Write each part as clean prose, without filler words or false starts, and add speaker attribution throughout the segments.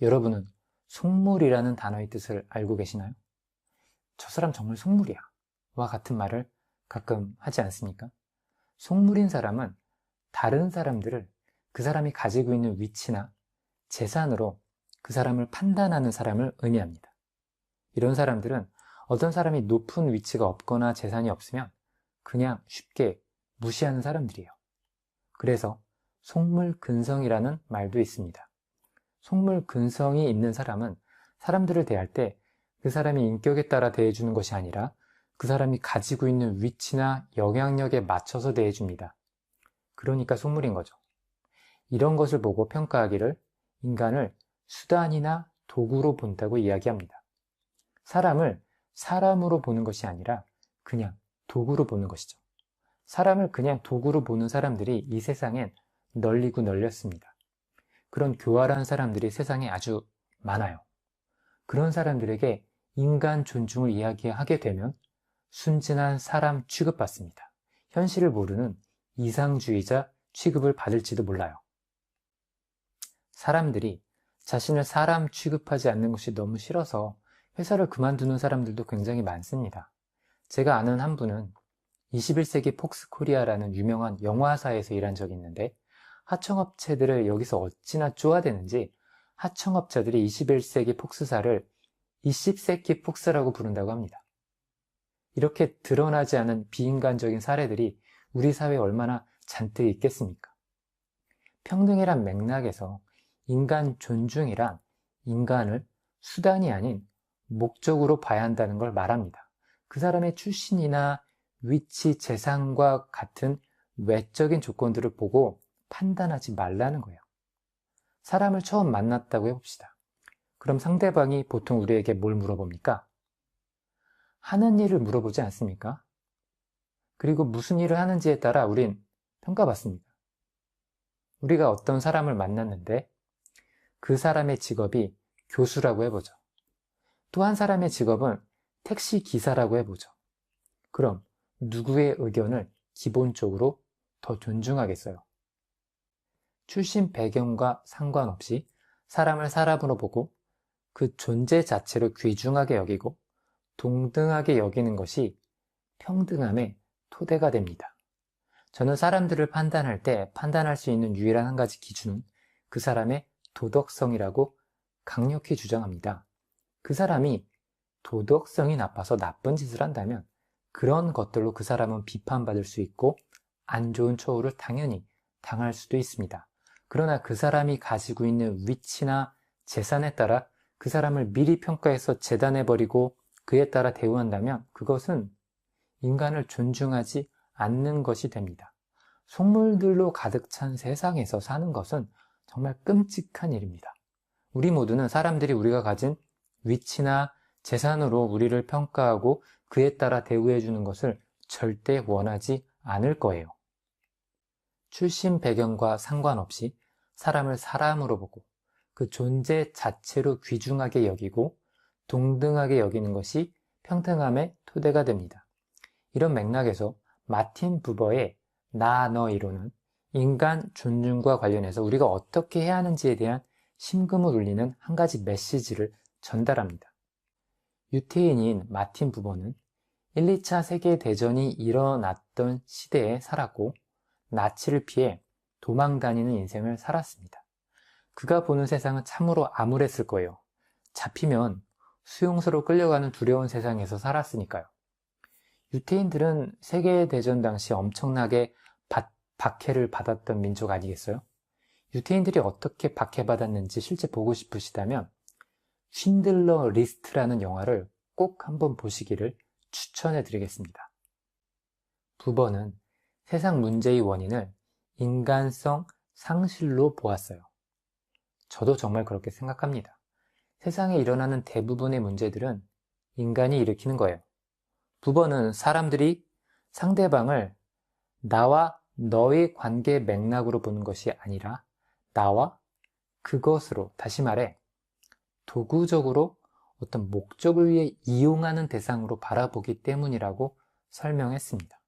Speaker 1: 여러분은 속물이라는 단어의 뜻을 알고 계시나요? 저 사람 정말 속물이야 와 같은 말을 가끔 하지 않습니까? 속물인 사람은 다른 사람들을 그 사람이 가지고 있는 위치나 재산으로 그 사람을 판단하는 사람을 의미합니다. 이런 사람들은 어떤 사람이 높은 위치가 없거나 재산이 없으면 그냥 쉽게 무시하는 사람들이에요. 그래서 속물근성이라는 말도 있습니다. 속물근성이 있는 사람은 사람들을 대할 때 그 사람의 인격에 따라 대해주는 것이 아니라 그 사람이 가지고 있는 위치나 영향력에 맞춰서 대해줍니다. 그러니까 속물인 거죠. 이런 것을 보고 평가하기를 인간을 수단이나 도구로 본다고 이야기합니다. 사람을 사람으로 보는 것이 아니라 그냥 도구로 보는 것이죠. 사람을 그냥 도구로 보는 사람들이 이 세상엔 널리고 널렸습니다. 그런 교활한 사람들이 세상에 아주 많아요. 그런 사람들에게 인간 존중을 이야기하게 되면 순진한 사람 취급받습니다. 현실을 모르는 이상주의자 취급을 받을지도 몰라요. 사람들이 자신을 사람 취급하지 않는 것이 너무 싫어서 회사를 그만두는 사람들도 굉장히 많습니다. 제가 아는 한 분은 21세기 폭스코리아라는 유명한 영화사에서 일한 적이 있는데 하청업체들을 여기서 어찌나 쪼아대는지 하청업자들이 21세기 폭스사를 20세기 폭스라고 부른다고 합니다. 이렇게 드러나지 않은 비인간적인 사례들이 우리 사회에 얼마나 잔뜩 있겠습니까? 평등이란 맥락에서 인간 존중이란 인간을 수단이 아닌 목적으로 봐야 한다는 걸 말합니다. 그 사람의 출신이나 위치, 재산과 같은 외적인 조건들을 보고 판단하지 말라는 거예요. 사람을 처음 만났다고 해봅시다. 그럼 상대방이 보통 우리에게 뭘 물어봅니까? 하는 일을 물어보지 않습니까? 그리고 무슨 일을 하는지에 따라 우린 평가받습니다. 우리가 어떤 사람을 만났는데 그 사람의 직업이 교수라고 해보죠. 또 한 사람의 직업은 택시 기사라고 해보죠. 그럼 누구의 의견을 기본적으로 더 존중하겠어요? 출신 배경과 상관없이 사람을 사람으로 보고 그 존재 자체로 귀중하게 여기고 동등하게 여기는 것이 평등함의 토대가 됩니다. 저는 사람들을 판단할 때 판단할 수 있는 유일한 한 가지 기준은 그 사람의 도덕성이라고 강력히 주장합니다. 그 사람이 도덕성이 나빠서 나쁜 짓을 한다면 그런 것들로 그 사람은 비판받을 수 있고 안 좋은 처우를 당연히 당할 수도 있습니다. 그러나 그 사람이 가지고 있는 위치나 재산에 따라 그 사람을 미리 평가해서 재단해버리고 그에 따라 대우한다면 그것은 인간을 존중하지 않는 것이 됩니다. 속물들로 가득 찬 세상에서 사는 것은 정말 끔찍한 일입니다. 우리 모두는 사람들이 우리가 가진 위치나 재산으로 우리를 평가하고 그에 따라 대우해주는 것을 절대 원하지 않을 거예요. 출신 배경과 상관없이 사람을 사람으로 보고 그 존재 자체로 귀중하게 여기고 동등하게 여기는 것이 평등함의 토대가 됩니다. 이런 맥락에서 마틴 부버의 나, 너 이론은 인간 존중과 관련해서 우리가 어떻게 해야 하는지에 대한 심금을 울리는 한 가지 메시지를 전달합니다. 유태인인 마틴 부버는 1, 2차 세계대전이 일어났던 시대에 살았고 나치를 피해 도망 다니는 인생을 살았습니다. 그가 보는 세상은 참으로 암울했을 거예요. 잡히면 수용소로 끌려가는 두려운 세상에서 살았으니까요. 유태인들은 세계대전 당시 엄청나게 박해를 받았던 민족 아니겠어요? 유태인들이 어떻게 박해받았는지 실제 보고 싶으시다면 쉰들러 리스트라는 영화를 꼭 한번 보시기를 추천해 드리겠습니다. 부버는 세상 문제의 원인을 인간성 상실로 보았어요. 저도 정말 그렇게 생각합니다. 세상에 일어나는 대부분의 문제들은 인간이 일으키는 거예요. 부버는 사람들이 상대방을 나와 너의 관계 맥락으로 보는 것이 아니라 나와 그것으로, 다시 말해 도구적으로 어떤 목적을 위해 이용하는 대상으로 바라보기 때문이라고 설명했습니다.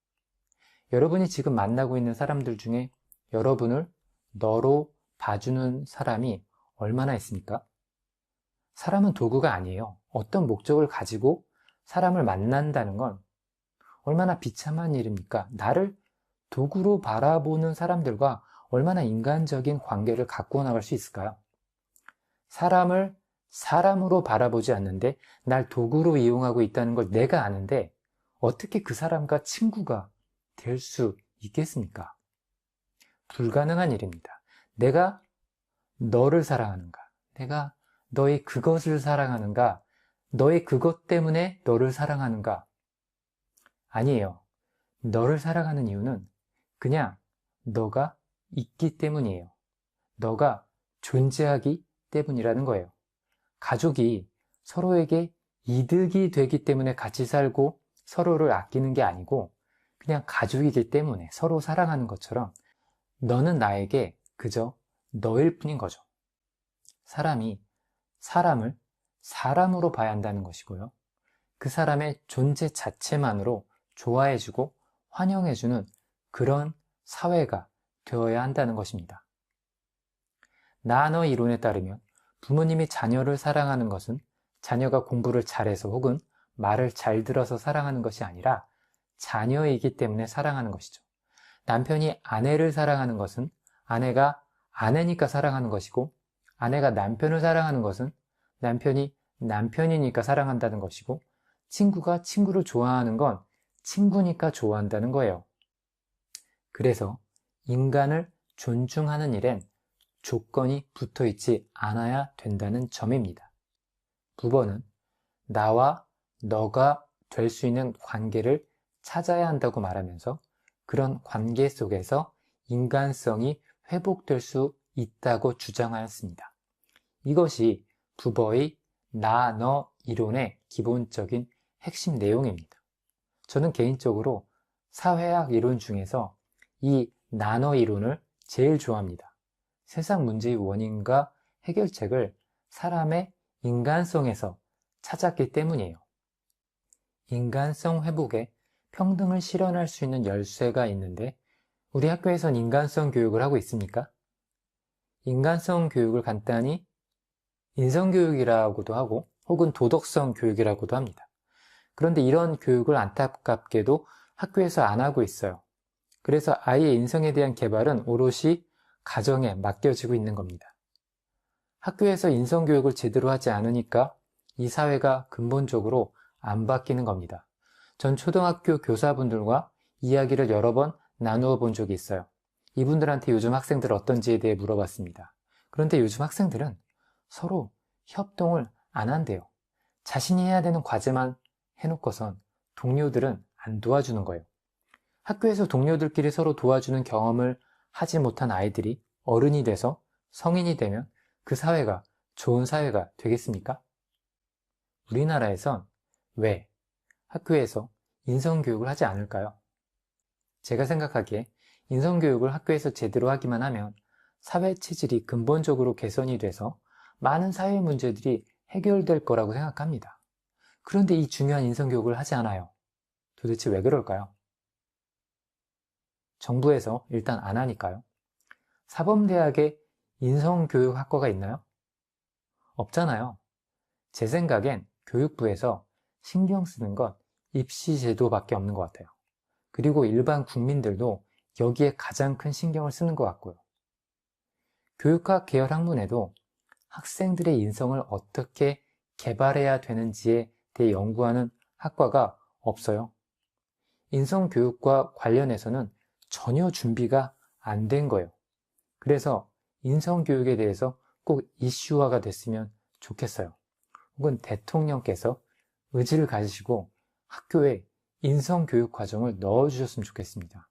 Speaker 1: 여러분이 지금 만나고 있는 사람들 중에 여러분을 너로 봐주는 사람이 얼마나 있습니까? 사람은 도구가 아니에요. 어떤 목적을 가지고 사람을 만난다는 건 얼마나 비참한 일입니까? 나를 도구로 바라보는 사람들과 얼마나 인간적인 관계를 갖고 나갈 수 있을까요? 사람을 사람으로 바라보지 않는데 날 도구로 이용하고 있다는 걸 내가 아는데 어떻게 그 사람과 친구가 될 수 있겠습니까? 불가능한 일입니다. 내가 너를 사랑하는가? 내가 너의 그것을 사랑하는가? 너의 그것 때문에 너를 사랑하는가? 아니에요. 너를 사랑하는 이유는 그냥 너가 있기 때문이에요. 너가 존재하기 때문이라는 거예요. 가족이 서로에게 이득이 되기 때문에 같이 살고 서로를 아끼는 게 아니고 그냥 가족이기 때문에 서로 사랑하는 것처럼 너는 나에게 그저 너일 뿐인 거죠. 사람이 사람을 사람으로 봐야 한다는 것이고요. 그 사람의 존재 자체만으로 좋아해주고 환영해주는 그런 사회가 되어야 한다는 것입니다. 나너 이론에 따르면 부모님이 자녀를 사랑하는 것은 자녀가 공부를 잘해서 혹은 말을 잘 들어서 사랑하는 것이 아니라 자녀이기 때문에 사랑하는 것이죠. 남편이 아내를 사랑하는 것은 아내가 아내니까 사랑하는 것이고 아내가 남편을 사랑하는 것은 남편이 남편이니까 사랑한다는 것이고 친구가 친구를 좋아하는 건 친구니까 좋아한다는 거예요. 그래서 인간을 존중하는 일엔 조건이 붙어 있지 않아야 된다는 점입니다. 9번은 나와 너가 될 수 있는 관계를 찾아야 한다고 말하면서 그런 관계 속에서 인간성이 회복될 수 있다고 주장하였습니다. 이것이 부버의 나, 너 이론의 기본적인 핵심 내용입니다. 저는 개인적으로 사회학 이론 중에서 이 나너 이론을 제일 좋아합니다. 세상 문제의 원인과 해결책을 사람의 인간성에서 찾았기 때문이에요. 인간성 회복에 평등을 실현할 수 있는 열쇠가 있는데 우리 학교에선 인간성 교육을 하고 있습니까? 인간성 교육을 간단히 인성교육이라고도 하고 혹은 도덕성 교육이라고도 합니다. 그런데 이런 교육을 안타깝게도 학교에서 안 하고 있어요. 그래서 아이의 인성에 대한 개발은 오롯이 가정에 맡겨지고 있는 겁니다. 학교에서 인성교육을 제대로 하지 않으니까 이 사회가 근본적으로 안 바뀌는 겁니다. 전 초등학교 교사분들과 이야기를 여러 번 나누어 본 적이 있어요. 이분들한테 요즘 학생들 어떤지에 대해 물어봤습니다. 그런데 요즘 학생들은 서로 협동을 안 한대요. 자신이 해야 되는 과제만 해놓고선 동료들은 안 도와주는 거예요. 학교에서 동료들끼리 서로 도와주는 경험을 하지 못한 아이들이 어른이 돼서 성인이 되면 그 사회가 좋은 사회가 되겠습니까? 우리나라에선 왜 학교에서 인성교육을 하지 않을까요? 제가 생각하기에 인성교육을 학교에서 제대로 하기만 하면 사회 체질이 근본적으로 개선이 돼서 많은 사회 문제들이 해결될 거라고 생각합니다. 그런데 이 중요한 인성교육을 하지 않아요. 도대체 왜 그럴까요? 정부에서 일단 안 하니까요. 사범대학에 인성교육학과가 있나요? 없잖아요. 제 생각엔 교육부에서 신경 쓰는 건 입시제도밖에 없는 것 같아요. 그리고 일반 국민들도 여기에 가장 큰 신경을 쓰는 것 같고요. 교육학 계열 학문에도 학생들의 인성을 어떻게 개발해야 되는지에 대해 연구하는 학과가 없어요. 인성교육과 관련해서는 전혀 준비가 안 된 거예요. 그래서 인성교육에 대해서 꼭 이슈화가 됐으면 좋겠어요. 혹은 대통령께서 의지를 가지시고 학교에 인성교육 과정을 넣어주셨으면 좋겠습니다.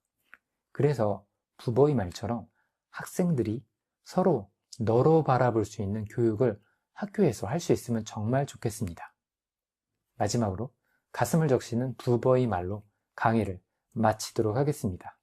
Speaker 1: 그래서 부버의 말처럼 학생들이 서로 너로 바라볼 수 있는 교육을 학교에서 할 수 있으면 정말 좋겠습니다. 마지막으로 가슴을 적시는 부버의 말로 강의를 마치도록 하겠습니다.